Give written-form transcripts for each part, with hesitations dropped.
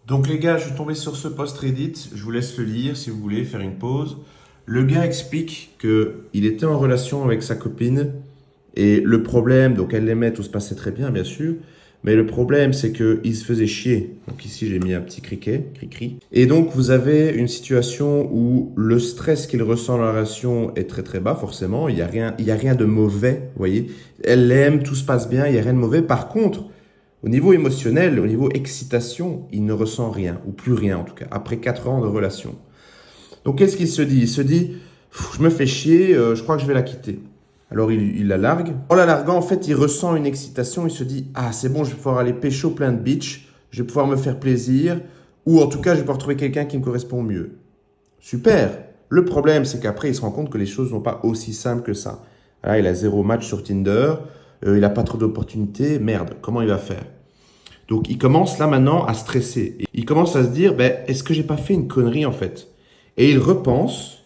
Donc les gars, je suis tombé sur ce post Reddit, je vous laisse le lire si vous voulez faire une pause. Le gars explique que il était en relation avec sa copine et le problème, donc elle l'aimait, tout se passait très bien bien sûr, mais le problème c'est que il se faisait chier. Donc ici j'ai mis un petit criquet, cri-cri. Et donc vous avez une situation où le stress qu'il ressent dans la relation est très très bas forcément, il y a rien de mauvais, vous voyez. Elle l'aime, tout se passe bien, il y a rien de mauvais. Par contre, au niveau émotionnel, au niveau excitation, il ne ressent rien, ou plus rien en tout cas, après 4 ans de relation. Donc qu'est-ce qu'il se dit? Il se dit, je me fais chier, je crois que je vais la quitter. Alors il la largue. En la larguant, en fait, il ressent une excitation, il se dit, ah c'est bon, je vais pouvoir aller pécho plein de bitch, je vais pouvoir me faire plaisir, ou en tout cas, je vais pouvoir trouver quelqu'un qui me correspond mieux. Super. Le problème, c'est qu'après, il se rend compte que les choses n'ont pas aussi simples que ça. Là, il a 0 match sur Tinder, il n'a pas trop d'opportunités, merde, comment il va faire? Donc il commence là maintenant à stresser. Il commence à se dire, ben, est-ce que j'ai pas fait une connerie en fait? Et il repense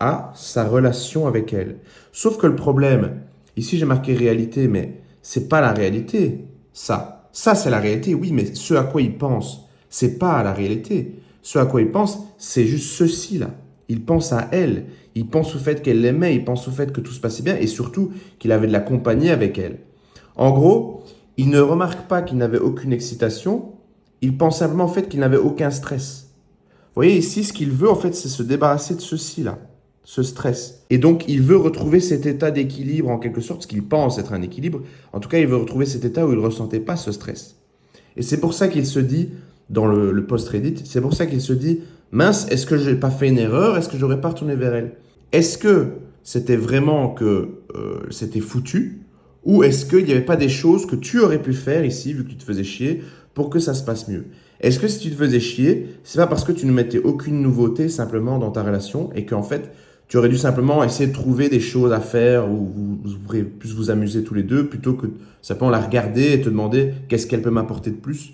à sa relation avec elle. Sauf que le problème, ici j'ai marqué réalité, mais c'est pas la réalité. Ça c'est la réalité, oui, mais ce à quoi il pense, c'est pas la réalité. Ce à quoi il pense, c'est juste ceci là. Il pense à elle. Il pense au fait qu'elle l'aimait. Il pense au fait que tout se passait bien et surtout qu'il avait de la compagnie avec elle. En gros, il ne remarque pas qu'il n'avait aucune excitation, il pense simplement en fait qu'il n'avait aucun stress. Vous voyez ici, ce qu'il veut en fait, c'est se débarrasser de ceci-là, ce stress. Et donc, il veut retrouver cet état d'équilibre en quelque sorte, ce qu'il pense être un équilibre. En tout cas, il veut retrouver cet état où il ne ressentait pas ce stress. Et c'est pour ça qu'il se dit, dans le post Reddit, c'est pour ça qu'il se dit, mince, est-ce que je n'ai pas fait une erreur? Est-ce que j'aurais pas retourné vers elle? Est-ce que c'était vraiment que c'était foutu? Ou est-ce qu'il n'y avait pas des choses que tu aurais pu faire ici, vu que tu te faisais chier, pour que ça se passe mieux? Est-ce que si tu te faisais chier, c'est pas parce que tu ne mettais aucune nouveauté simplement dans ta relation et qu'en fait, tu aurais dû simplement essayer de trouver des choses à faire où vous pourrez plus vous amuser tous les deux plutôt que simplement la regarder et te demander qu'est-ce qu'elle peut m'apporter de plus?